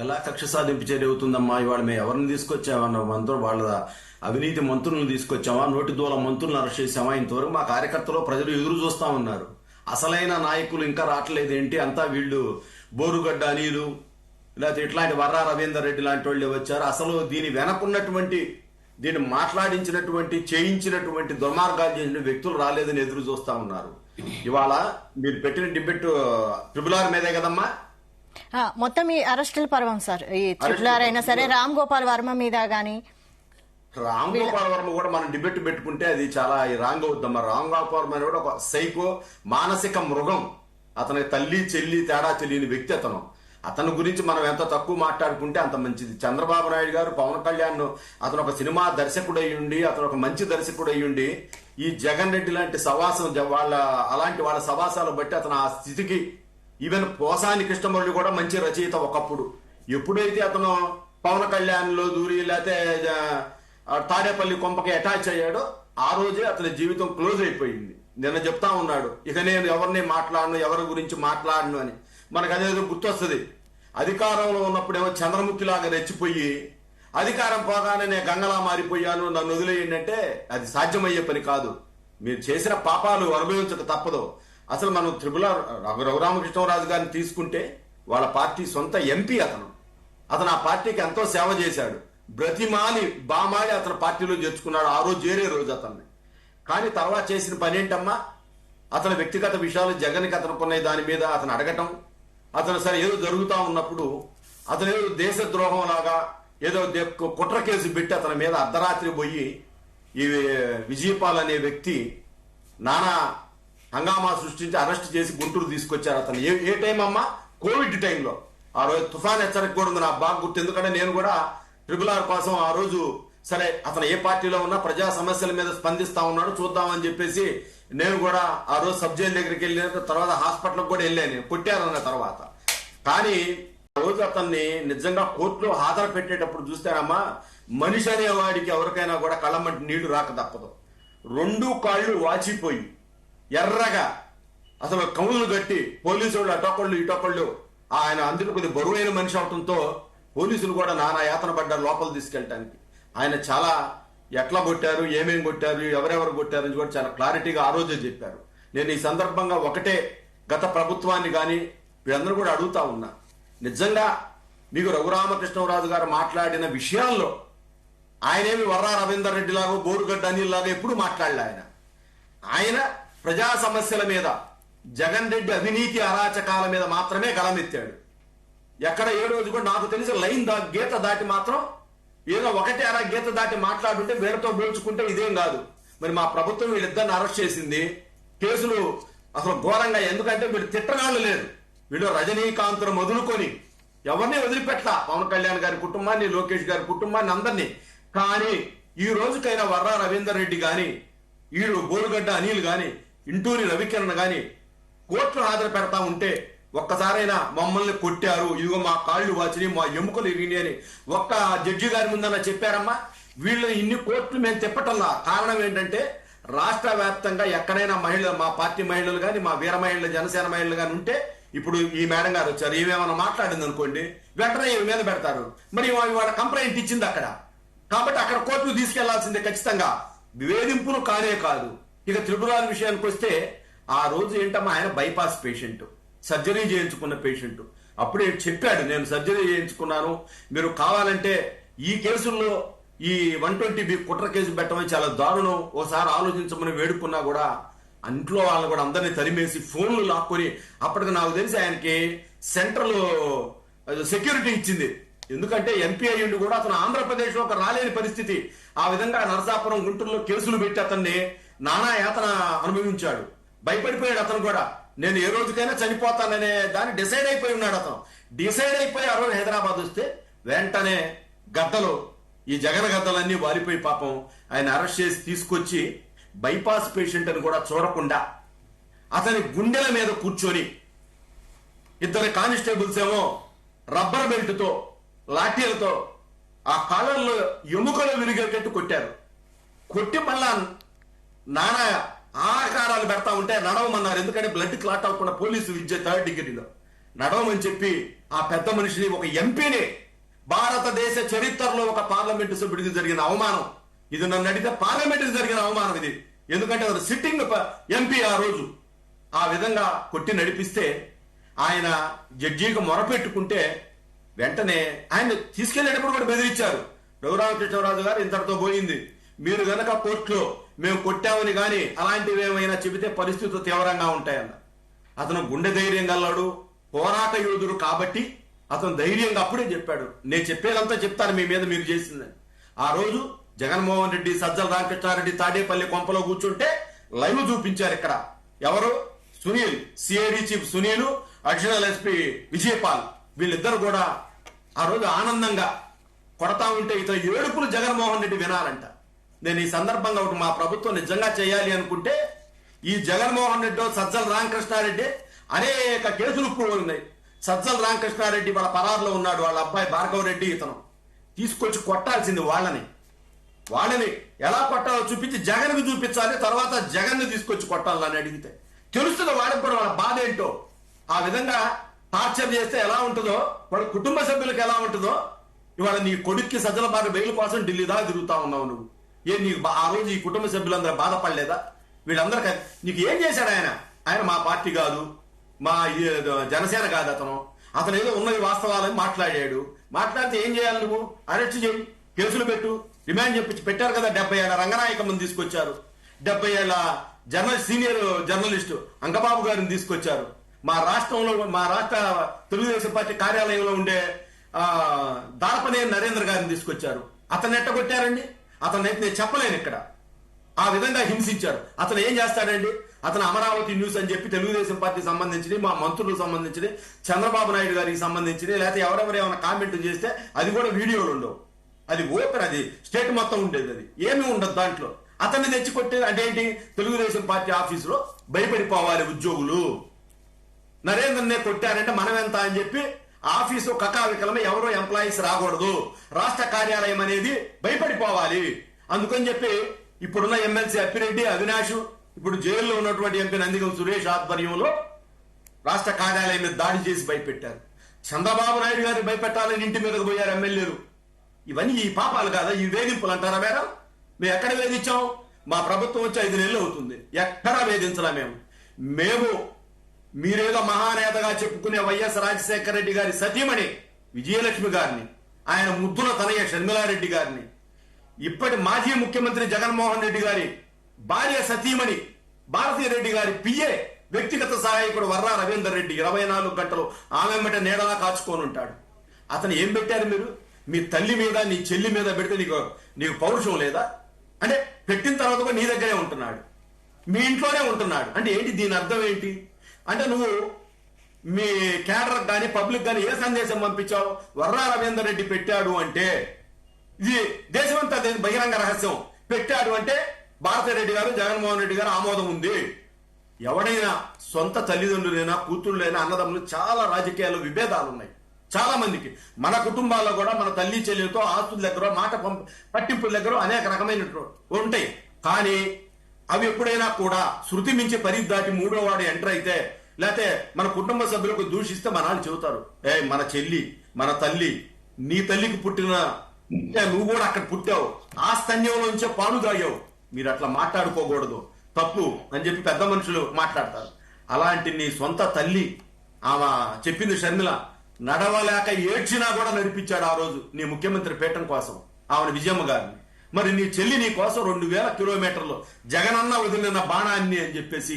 ఎలా కక్ష సాధింపు చర్య అవుతుందమ్మా? ఇవాళ మేము ఎవరిని తీసుకొచ్చామన్న మంత్రులు వాళ్ళ అవినీతి మంత్రులను తీసుకొచ్చామా, నోటి దూల మంత్రులను అరెస్ట్ చేశామా? ఇంతవరకు మా కార్యకర్తలు ప్రజలు ఎదురు చూస్తా ఉన్నారు. అసలైన నాయకులు ఇంకా రావట్లేదు ఏంటి? అంతా వీళ్ళు బోరుగడ్డ అనిలు లేకపోతే ఇట్లాంటి వర్రా రవీందర్ రెడ్డి లాంటి వాళ్ళు వచ్చారు. అసలు దీని వెనకున్నటువంటి, దీన్ని మాట్లాడించినటువంటి, చేయించినటువంటి దుర్మార్గాలు చేసిన వ్యక్తులు రాలేదని ఎదురు చూస్తా ఉన్నారు. ఇవాళ మీరు పెట్టిన డిబేట్ ట్రిబుల్ మీదే కదమ్మా మొత్తం ఈ అరెస్టుల పర్వం సార్. ఈ ట్రిపుల్ అయినా సరే రామ్ గోపాల్ వర్మ మీద గానీ, రామ్ గోపాల్ వర్మ కూడా మనం డిబేట్ పెట్టుకుంటే అది చాలా రాంగ్ అవుద్దమ్మా. రామ్ గోపాల్ వర్మ కూడా ఒక సైకో, మానసిక మృగం. అతనికి తల్లి చెల్లి తేడా తెలియని వ్యక్తి అతను. అతని గురించి మనం ఎంత తక్కువ మాట్లాడుకుంటే అంత మంచిది. చంద్రబాబు నాయుడు గారు పవన్ కళ్యాణ్ అతను ఒక సినిమా దర్శకుడు అయ్యుండి, అతను ఒక మంచి దర్శకుడు అయ్యుండి, ఈ జగన్ రెడ్డి లాంటి సవాసం వాళ్ళ సవాసాలు బట్టి అతను ఆ స్థితికి, ఈవెన్ పోసాని కృష్ణమురళి కూడా మంచి రచయిత ఒకప్పుడు. ఎప్పుడైతే అతను పవన్ కళ్యాణ్ లో దూరి లేకపోతే తాడేపల్లి కొంపకి అటాచ్ అయ్యాడో ఆ రోజే అతని జీవితం క్లోజ్ అయిపోయింది. నిన్న చెప్తా ఉన్నాడు, ఇక నేను ఎవరిని మాట్లాడను, ఎవరి గురించి మాట్లాడను అని. మనకు అదేదో గుర్తొస్తుంది. అధికారంలో ఉన్నప్పుడేమో చంద్రముఖిలాగా రెచ్చిపోయి, అధికారం పోగానే నేను గంగలా మారిపోయాను, నన్ను వదిలేయండి అంటే అది సాధ్యమయ్యే పని కాదు. మీరు చేసిన పాపాలు అనుభవించక తప్పదు. అసలు మనం రఘురామకృష్ణరాజు గారిని తీసుకుంటే వాళ్ళ పార్టీ సొంత ఎంపీ అతను ఆ పార్టీకి ఎంతో సేవ చేశాడు. బ్రతిమాలి బామాలి అతను పార్టీలో చేర్చుకున్నాడు ఆ రోజు, చేరే రోజు అతన్ని. కానీ తర్వాత చేసిన పని ఏంటమ్మా? అతని వ్యక్తిగత విషయాలు జగన్కి అతనుకున్న దాని మీద అతను అడగటం, అతను సరే ఏదో జరుగుతూ ఉన్నప్పుడు అతను ఏదో దేశద్రోహం లాగా ఏదో కుట్ర కేసు పెట్టి అతని మీద అర్ధరాత్రి పోయి ఈ విజయపాల్ అనే వ్యక్తి నానా హంగామా సృష్టించి అరెస్ట్ చేసి గుంటూరు తీసుకొచ్చారు. అతను ఏ టైం అమ్మా? కోవిడ్ టైంలో. ఆ రోజు తుఫాన్ హెచ్చరిక కూడా ఉంది, నాకు బాగా గుర్తు. ఎందుకంటే నేను కూడా ట్రిపుల్ కోసం ఆ రోజు సరే అతను ఏ పార్టీలో ఉన్నా ప్రజా సమస్యల మీద స్పందిస్తా ఉన్నాడు, చూద్దామని చెప్పేసి నేను కూడా ఆ రోజు సబ్ జైలు దగ్గరికి వెళ్ళిన తర్వాత హాస్పిటల్కి కూడా వెళ్ళాను, కొట్టారన్న తర్వాత. కానీ ఆ రోజు అతన్ని నిజంగా కోర్టులో హాజరు పెట్టేటప్పుడు చూస్తానమ్మా, మనిషి అనేవాడికి ఎవరికైనా కూడా కళ్ళమంటి నీళ్లు రాక తప్పదు. రెండు కాళ్ళు వాచిపోయి ఎర్రగా అసలు కౌలు కట్టి పోలీసు వాళ్ళు అటొకళ్ళు ఇటొకళ్ళు, ఆయన అందుకు కొద్ది బరువైన మనిషి అవడంతో పోలీసులు కూడా నానా యాతన పడ్డారు లోపల తీసుకెళ్ళటానికి. ఆయన చాలా ఎట్లా కొట్టారు, ఏమేం కొట్టారు, ఎవరెవరు కొట్టారు అని కూడా చాలా క్లారిటీగా ఆ రోజే చెప్పారు. నేను ఈ సందర్భంగా ఒకటే గత ప్రభుత్వాన్ని కానీ వీళ్ళందరూ కూడా అడుగుతా ఉన్నా, నిజంగా మీకు రఘురామకృష్ణరాజు గారు మాట్లాడిన విషయాల్లో ఆయనేమి వర్రా రవీందర్ రెడ్డి లాగా బోరుగడ్డ అనిల్ లాగా ఎప్పుడు మాట్లాడలే. ఆయన ప్రజా సమస్యల మీద, జగన్ రెడ్డి అవినీతి అరాచకాల మీద మాత్రమే గలమెత్తాడు. ఎక్కడ ఏ రోజు కూడా నాకు తెలిసి గీత దాటి మాత్రం ఏదో ఒకటి అరా గీత దాటి మాట్లాడుంటే వీళ్ళతో పోల్చుకుంటే ఇదేం కాదు. మరి మా ప్రభుత్వం వీళ్ళిద్దరిని అరెస్ట్ చేసింది, కేసులు అసలు ఘోరంగా. ఎందుకంటే వీళ్ళు తిట్టనాళ్ళు లేరు, వీళ్ళు రజనీకాంత్ను మొదలుకొని ఎవరిని వదిలిపెట్టలా, పవన్ కళ్యాణ్ గారి కుటుంబాన్ని, లోకేష్ గారి కుటుంబాన్ని, అందరినీ. కానీ ఈ రోజుకైనా వర్రా రవీందర్ రెడ్డి గాని, ఈడు బోరుగడ్డ అనిల్ గాని, ఇంటూరి రవికిరణ్ గాని కోర్టులో హాజరు పెడతా ఉంటే ఒక్కసారైనా మమ్మల్ని కొట్టారు, ఇదిగో మా కాళ్ళు వాచిని, మా ఎముకలు ఇరిగినాయి అని ఒక్క జడ్జి గారి ముందన్న చెప్పారమ్మా? వీళ్ళు ఇన్ని కోర్టులు మేము తిప్పటల్లా. కారణం ఏంటంటే రాష్ట్ర వ్యాప్తంగా ఎక్కడైనా మా పార్టీ మహిళలు కానీ, మా వీర మహిళలు, జనసేన మహిళలు కానీ ఉంటే, ఇప్పుడు ఈ మేడం గారు వచ్చారు, ఏమేమన్నా మాట్లాడింది అనుకోండి, వెంటనే ఈ మీద పెడతారు. మరి వాళ్ళ కంప్లైంట్ ఇచ్చింది అక్కడ, కాబట్టి అక్కడ కోర్టుకు తీసుకెళ్లాల్సిందే ఖచ్చితంగా. వేధింపులు కానే కాదు. ఇక త్రిపురాల విషయానికి వస్తే, ఆ రోజు ఏంటమ్మా, ఆయన బైపాస్ పేషెంట్, సర్జరీ చేయించుకున్న పేషెంట్. అప్పుడే చెప్పాడు, నేను సర్జరీ చేయించుకున్నాను, మీరు కావాలంటే ఈ కేసుల్లో ఈ 120B కుట్ర కేసు పెట్టమని చాలా దారుణం, ఓసారి ఆలోచించమని వేడుకున్నా కూడా ఇంట్లో వాళ్ళని కూడా అందరినీ తరిమేసి ఫోన్లు లాక్కొని, అప్పటికి నాకు తెలిసి ఆయనకి సెంట్రల్ సెక్యూరిటీ ఇచ్చింది. ఎందుకంటే ఎంపీ అయ్యుండి కూడా అతను ఆంధ్రప్రదేశ్ లో ఒక రాలేని పరిస్థితి. ఆ విధంగా నరసాపురం, గుంటూరులో కేసులు పెట్టి అతన్ని నానా యాతన అనుభవించాడు. భయపడిపోయాడు అతను కూడా. నేను ఏ రోజుకైనా చనిపోతాననే దాన్ని డిసైడ్ అయిపోయి ఉన్నాడు అతను. డిసైడ్ అయిపోయి ఆ రోజు హైదరాబాద్ వస్తే వెంటనే గద్దలు, ఈ జగన్ గద్దలన్నీ వారిపోయి పాపం ఆయన అరెస్ట్ చేసి తీసుకొచ్చి బైపాస్ పేషెంట్ అని కూడా చూడకుండా అతని గుండెల మీద కూర్చొని, ఇద్దరు కానిస్టేబుల్స్ ఏమో రబ్బర్ బెల్ట్తో, లాఠీలతో ఆ కాళ్ళల్లో ఎముకలు విరిగేటట్టు కొట్టారు. కొట్టి మళ్ళా నానా ఆకారాలు పెడతా ఉంటే నడవమన్నారు. ఎందుకంటే బ్లడ్ క్లాట్ అవ్వకుండా పోలీసు విద్య 3rd డిగ్రీలో. నడవమని చెప్పి ఆ పెద్ద మనిషిని, ఒక ఎంపీని, భారతదేశ చరిత్రలో ఒక పార్లమెంటు సభ్యుడికి జరిగిన అవమానం ఇది. నన్ను అడిగితే పార్లమెంటుకి జరిగిన అవమానం ఇది. ఎందుకంటే అతను సిట్టింగ్ ఎంపీ ఆ రోజు ఆ విధంగా కొట్టి నడిపిస్తే ఆయన జడ్జికి మొరపెట్టుకుంటే వెంటనే ఆయన తీసుకెళ్లేటప్పుడు కూడా బెదిరించారు. రఘురామకృష్ణరాజు గారు ఇంతటితో పోయింది, మీరు గనక కోర్టులో మేము కొట్టామని గాని అలాంటివి ఏమైనా చెబితే పరిస్థితులు తీవ్రంగా ఉంటాయన్న. అతను గుండె ధైర్యం గల్లాడు, పోరాట యోధుడు కాబట్టి అతను ధైర్యంగా అప్పుడే చెప్పాడు, నేను చెప్పేదంతా చెప్తాను మీ మీద మీరు చేసిందని. ఆ రోజు జగన్మోహన్ రెడ్డి, సజ్జల రామకృష్ణారెడ్డి తాడేపల్లి కొంపలో కూర్చుంటే లైవ్ చూపించారు. ఇక్కడ ఎవరు, Sunil, CID chief Sunil, additional SP Vijaypal, వీళ్ళిద్దరు కూడా ఆ రోజు ఆనందంగా కొడతా ఉంటే ఇతను ఏడుపులు జగన్మోహన్ రెడ్డి వినాలంట. నేను ఈ సందర్భంగా ఒకటి, మా ప్రభుత్వం నిజంగా చేయాలి అనుకుంటే ఈ జగన్మోహన్ రెడ్డి, సజ్జల రామకృష్ణారెడ్డి అనేక కేసులు కూడా ఉన్నాయి. సజ్జల రామకృష్ణారెడ్డి వాళ్ళ పరారులో ఉన్నాడు, వాళ్ళ అబ్బాయి భార్గవ్ రెడ్డి, ఇతను తీసుకొచ్చి కొట్టాల్సింది వాళ్ళని ఎలా కొట్టాలో చూపించి జగన్కి చూపించాలి, తర్వాత జగన్ని తీసుకొచ్చి కొట్టాలని అడిగితే తెలుస్తుంది వాడికి కూడా వాళ్ళ బాధ ఏంటో. ఆ విధంగా టార్చర్ చేస్తే ఎలా ఉంటుందో, వాళ్ళ కుటుంబ సభ్యులకు ఎలా ఉంటుందో. ఇవాళ నీ కొడుక్కి సజ్జల బాధ బెయిల్ కోసం ఢిల్లీ దాకా తిరుగుతా ఉన్నావు నువ్వు. నీకు ఆ రోజు ఈ కుటుంబ సభ్యులందరూ బాధపడలేదా? వీళ్ళందరూ నీకు ఏం చేశాడు ఆయన? ఆయన మా పార్టీ కాదు, మా జనసేన కాదు, అతను ఏదో ఉన్నది వాస్తవాలని మాట్లాడాడు. మాట్లాడితే ఏం చేయాలి నువ్వు? అరెస్ట్ చేయి, కేసులు పెట్టు, రిమాండ్ చెప్పించి పెట్టారు కదా. 70 ఏళ్ల రంగనాయకమ్మని తీసుకొచ్చారు, 70 ఏళ్ల సీనియర్ జర్నలిస్టు అంకబాబు గారిని తీసుకొచ్చారు. మా రాష్ట్రంలో, మా రాష్ట్ర తెలుగుదేశం పార్టీ కార్యాలయంలో ఉండే దారపనేని నరేంద్ర గారిని తీసుకొచ్చారు. అతను ఎట్టగొట్టారండి? అతనైతే నేను చెప్పలేను ఇక్కడ. ఆ విధంగా హింసించారు. అతను ఏం చేస్తాడండి? అతను అమరావతి న్యూస్ అని చెప్పి తెలుగుదేశం పార్టీ సంబంధించి, మా మంత్రులకు సంబంధించి, చంద్రబాబు నాయుడు గారికి సంబంధించి, లేకపోతే ఎవరెవరు ఏమైనా కామెంట్ చేస్తే అది కూడా వీడియోలు ఉండవు, అది ఓపెన్, అది స్టేట్ మొత్తం ఉండేది, అది ఏమీ ఉండదు దాంట్లో. అతన్ని తెచ్చి కొట్టేది అంటే ఏంటి? తెలుగుదేశం పార్టీ ఆఫీసులో భయపడిపోవాలి ఉద్యోగులు. నరేంద్రనే కొట్టారంటే మనం ఎంత అని చెప్పి ఆఫీసు కకావికలమే, ఎవరో ఎంప్లాయీస్ రాకూడదు, రాష్ట్ర కార్యాలయం అనేది భయపడిపోవాలి. అందుకని చెప్పి ఇప్పుడున్న ఎమ్మెల్సీ అప్పిరెడ్డి, అవినాష్, ఇప్పుడు జైల్లో ఉన్నటువంటి ఎంపీ నందిగం సురేష్ ఆధ్వర్యంలో రాష్ట్ర కార్యాలయం మీద దాడి చేసి భయపెట్టారు. చంద్రబాబు నాయుడు గారిని భయపెట్టాలని ఇంటి మీదకు పోయారు ఎమ్మెల్యేలు. ఇవన్నీ ఈ పాపాలు కాదా? ఈ వేధింపులు అంటారా మేడం? మేము ఎక్కడ వేధించాం? మా ప్రభుత్వం వచ్చి 5 నెలలు అవుతుంది, ఎక్కడా వేధించలా మేము. మీరేదో మహానేతగా చెప్పుకునే వైఎస్ రాజశేఖర రెడ్డి గారి సతీమణి విజయలక్ష్మి గారిని, ఆయన ముద్దుల తనయ్య షర్మిలారెడ్డి గారిని, ఇప్పటి మాజీ ముఖ్యమంత్రి జగన్మోహన్ రెడ్డి గారి భార్య సతీమణి భారతీ రెడ్డి గారి పిఏ, వ్యక్తిగత సహాయకుడు వర్రా రవీందర్ రెడ్డి 24 గంటలు ఆమె వెంట నీడలా కాచుకొని ఉంటాడు. అతను ఏం పెట్టారు మీరు? మీ తల్లి మీద, నీ చెల్లి మీద పెడితే నీకు పౌరుషం లేదా? అంటే పెట్టిన తర్వాత కూడా నీ దగ్గరే ఉంటున్నాడు, మీ ఇంట్లోనే ఉంటున్నాడు. అంటే ఏంటి దీని అర్థం ఏంటి? అంటే నువ్వు మీ క్యాడర్ కానీ పబ్లిక్ కానీ ఏ సందేశం పంపించావు? వర్రా రవీందర్ రెడ్డి పెట్టాడు అంటే ఇది దేశమంతా బహిరంగ రహస్యం. పెట్టాడు అంటే భారతిరెడ్డి గారు, జగన్మోహన్ రెడ్డి గారు ఆమోదం ఉంది. ఎవడైనా సొంత తల్లిదండ్రులైనా, కూతుళ్ళైనా, అన్నదమ్ములు చాలా రాజకీయాల్లో విభేదాలు ఉన్నాయి చాలా మందికి. మన కుటుంబాల్లో కూడా మన తల్లి చెల్లితో ఆస్తుల దగ్గర, మాట పట్టింపుల దగ్గర అనేక రకమైన ఉంటాయి. కానీ అవి ఎప్పుడైనా కూడా శృతి మించి పరిధి దాటి 3వ వాడు ఎంటర్ అయితే, లేకపోతే మన కుటుంబ సభ్యులకు దూషిస్తే మన వాళ్ళు చెబుతారు, మన చెల్లి, మన తల్లి, నీ తల్లికి పుట్టిన నువ్వు కూడా అక్కడ పుట్టావు, ఆ స్తన్యంలోంచే పాలు తాగావు, మీరు అట్లా మాట్లాడుకోకూడదు, తప్పు అని చెప్పి పెద్ద మనుషులు మాట్లాడతారు. అలాంటి నీ సొంత తల్లి, ఆమె చెప్పింది షర్మిల, నడవలేక ఏడ్చినా కూడా నడిపించాడు ఆ రోజు నీ ముఖ్యమంత్రి పీఠం కోసం ఆమెను, విజయమ్మ గారిని. మరి నీ చెల్లి నీ కోసం 2000 కిలోమీటర్లు జగనన్న వదిలిన బాణాన్ని అని చెప్పేసి